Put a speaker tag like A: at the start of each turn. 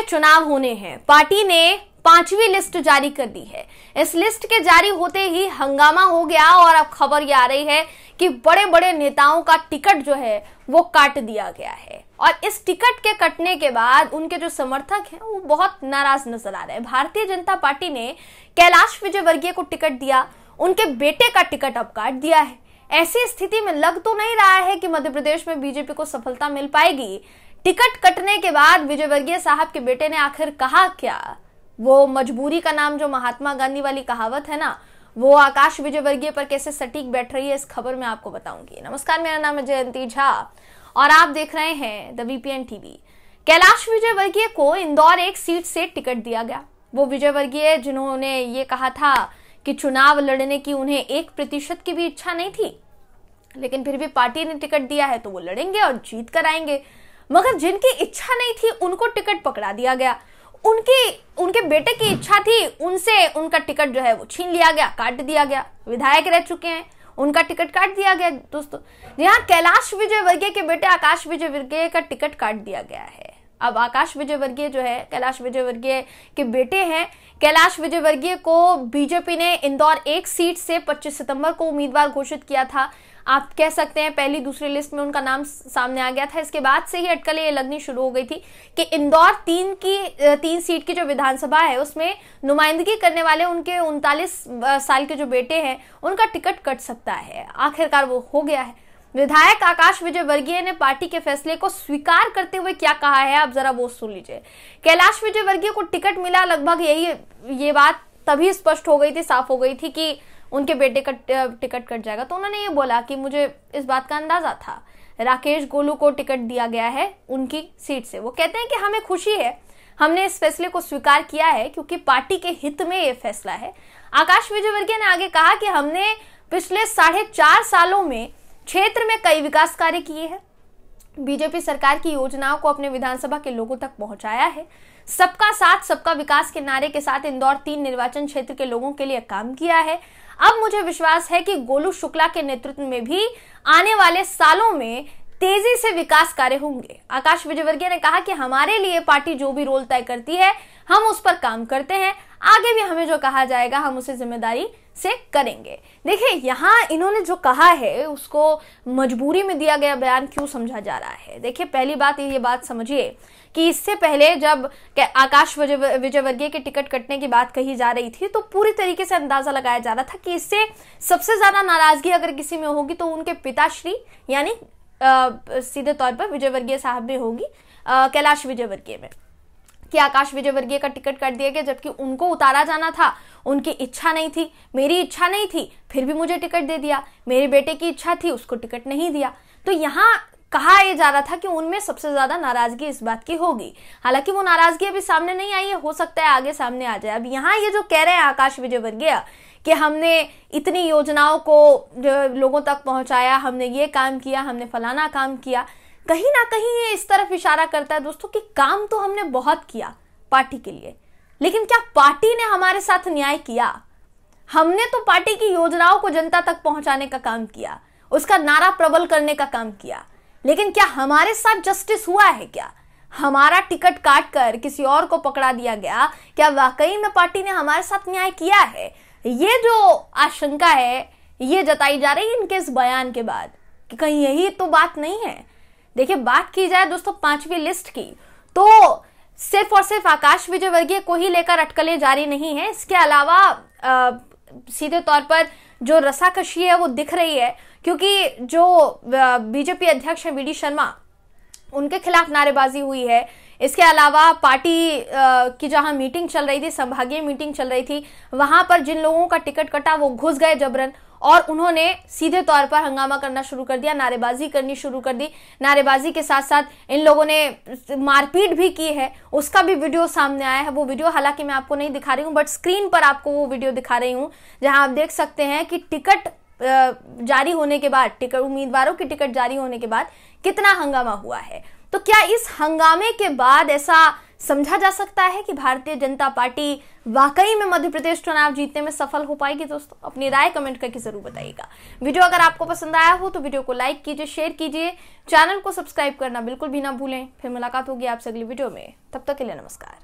A: चुनाव होने हैं। पार्टी ने 5वीं लिस्ट जारी कर दी है। इस लिस्ट के जारी होते ही हंगामा हो गया और अब खबर ये आ रही है कि बड़े बड़े नेताओं का टिकट जो है वो काट दिया गया है। और इस टिकट के कटने के बाद उनके जो समर्थक हैं वो बहुत नाराज नजर आ रहे हैं। भारतीय जनता पार्टी ने कैलाश विजयवर्गीय को टिकट दिया, उनके बेटे का टिकट अब काट दिया है। ऐसी स्थिति में लग तो नहीं रहा है कि मध्य प्रदेश में बीजेपी को सफलता मिल पाएगी। टिकट कटने के बाद विजयवर्गीय साहब के बेटे ने आखिर कहा क्या? वो मजबूरी का नाम जो महात्मा गांधी वाली कहावत है ना, वो आकाश विजयवर्गीय पर कैसे सटीक बैठ रही है, इस खबर में आपको बताऊंगी। नमस्कार, मेरा नाम है जयंती झा और आप देख रहे हैं the VPN TV. Kailash Vijayvargiya को इंदौर एक सीट से टिकट दिया गया। वो विजयवर्गीय जिन्होंने ये कहा था कि चुनाव लड़ने की उन्हें 1% की भी इच्छा नहीं थी, लेकिन फिर भी पार्टी ने टिकट दिया है तो वो लड़ेंगे और जीत कर आएंगे। मगर जिनकी इच्छा नहीं थी उनको टिकट पकड़ा दिया गया। उनके बेटे की इच्छा थी, उनसे उनका टिकट जो है वो छीन लिया गया, काट दिया गया। विधायक रह चुके हैं, उनका टिकट काट दिया गया। दोस्तों, यहाँ कैलाश विजयवर्गीय के बेटे आकाश विजयवर्गीय का टिकट काट दिया गया है। अब आकाश विजयवर्गीय जो है कैलाश विजयवर्गीय के बेटे हैं। कैलाश विजयवर्गीय को बीजेपी ने इंदौर एक सीट से 25 सितंबर को उम्मीदवार घोषित किया था। आप कह सकते हैं पहली दूसरी लिस्ट में उनका नाम सामने आ गया था। इसके बाद से ही अटकलें ये लगनी शुरू हो गई थी कि इंदौर 3 सीट की जो विधानसभा है उसमें नुमाइंदगी करने वाले उनके 39 साल के जो बेटे हैं उनका टिकट कट सकता है। आखिरकार वो हो गया है। विधायक आकाश विजयवर्गीय ने पार्टी के फैसले को स्वीकार करते हुए क्या कहा है, आप जरा वो सुन लीजिए। कैलाश विजयवर्गीय को टिकट मिला, लगभग ये बात तभी स्पष्ट हो गई थी, साफ हो गई थी कि उनके बेटे का टिकट कट जाएगा। तो उन्होंने ये बोला कि मुझे इस बात का अंदाजा था। राकेश गोलू को टिकट दिया गया है उनकी सीट से। वो कहते हैं कि हमें खुशी है, हमने इस फैसले को स्वीकार किया है क्योंकि पार्टी के हित में ये फैसला है। आकाश विजयवर्गीय ने आगे कहा कि हमने पिछले 4.5 सालों में क्षेत्र में कई विकास कार्य किए हैं। बीजेपी सरकार की योजनाओं को अपने विधानसभा के लोगों तक पहुंचाया है। सबका साथ सबका विकास के नारे के साथ इंदौर 3 निर्वाचन क्षेत्र के लोगों के लिए काम किया है। अब मुझे विश्वास है कि गोलू शुक्ला के नेतृत्व में भी आने वाले सालों में तेजी से विकास कार्य होंगे। आकाश विजयवर्गीय ने कहा कि हमारे लिए पार्टी जो भी रोल तय करती है हम उस पर काम करते हैं, आगे भी हमें जो कहा जाएगा हम उसे जिम्मेदारी से करेंगे। देखिए, यहाँ इन्होंने जो कहा है उसको मजबूरी में दिया गया बयान क्यों समझा जा रहा है। देखिए, पहली बात ये बात समझिए कि इससे पहले जब आकाश विजयवर्गीय के टिकट कटने की बात कही जा रही थी तो पूरी तरीके से अंदाजा लगाया जा रहा था कि इससे सबसे ज्यादा नाराजगी अगर किसी में होगी तो उनके पिताश्री यानी सीधे तौर पर विजयवर्गीय साहब में होगी, कैलाश विजयवर्गीय में, कि आकाश विजयवर्गीय का टिकट काट दिया गया जबकि उनको उतारा जाना था। उनकी इच्छा नहीं थी, मेरी इच्छा नहीं थी, फिर भी मुझे टिकट दे दिया। मेरे बेटे की इच्छा थी, उसको टिकट नहीं दिया। तो यहाँ कहा यह जा रहा था कि उनमें सबसे ज्यादा नाराजगी इस बात की होगी। हालांकि वो नाराजगी अभी सामने नहीं आई है, हो सकता है आगे सामने आ जाए। अब यहाँ ये जो कह रहे हैं आकाश विजयवर्गीय कि हमने इतनी योजनाओं को लोगों तक पहुंचाया, हमने ये काम किया, हमने फलाना काम किया, कहीं ना कहीं ये इस तरफ इशारा करता है दोस्तों कि काम तो हमने बहुत किया पार्टी के लिए, लेकिन क्या पार्टी ने हमारे साथ न्याय किया? हमने तो पार्टी की योजनाओं को जनता तक पहुंचाने का काम किया, उसका नारा प्रबल करने का काम किया, लेकिन क्या हमारे साथ जस्टिस हुआ है? क्या हमारा टिकट काट कर किसी और को पकड़ा दिया गया? क्या वाकई में पार्टी ने हमारे साथ न्याय किया है? ये जो आशंका है ये जताई जा रही है इनके इस बयान के बाद कि कहीं यही तो बात नहीं है। देखिए, बात की जाए दोस्तों 5वीं लिस्ट की तो सिर्फ और सिर्फ आकाश विजयवर्गीय को ही लेकर अटकलें जारी नहीं है। इसके अलावा सीधे तौर पर जो रसाकशी है वो दिख रही है, क्योंकि जो बीजेपी अध्यक्ष है वी.डी. शर्मा, उनके खिलाफ नारेबाजी हुई है। इसके अलावा पार्टी की जहां मीटिंग चल रही थी, संभागीय मीटिंग चल रही थी, वहां पर जिन लोगों का टिकट कटा वो घुस गए जबरन और उन्होंने सीधे तौर पर हंगामा करना शुरू कर दिया, नारेबाजी करनी शुरू कर दी। नारेबाजी के साथ साथ इन लोगों ने मारपीट भी की है, उसका भी वीडियो सामने आया है। वो वीडियो हालांकि मैं आपको नहीं दिखा रही हूँ, बट स्क्रीन पर आपको वो वीडियो दिखा रही हूँ जहां आप देख सकते हैं कि टिकट जारी होने के बाद, उम्मीदवारों की टिकट जारी होने के बाद कितना हंगामा हुआ है। तो क्या इस हंगामे के बाद ऐसा समझा जा सकता है कि भारतीय जनता पार्टी वाकई में मध्य प्रदेश चुनाव जीतने में सफल हो पाएगी? दोस्तों अपनी राय कमेंट करके जरूर बताइएगा। वीडियो अगर आपको पसंद आया हो तो वीडियो को लाइक कीजिए, शेयर कीजिए, चैनल को सब्सक्राइब करना बिल्कुल भी ना भूलें। फिर मुलाकात होगी आपसे अगली वीडियो में, तब तक के लिए नमस्कार।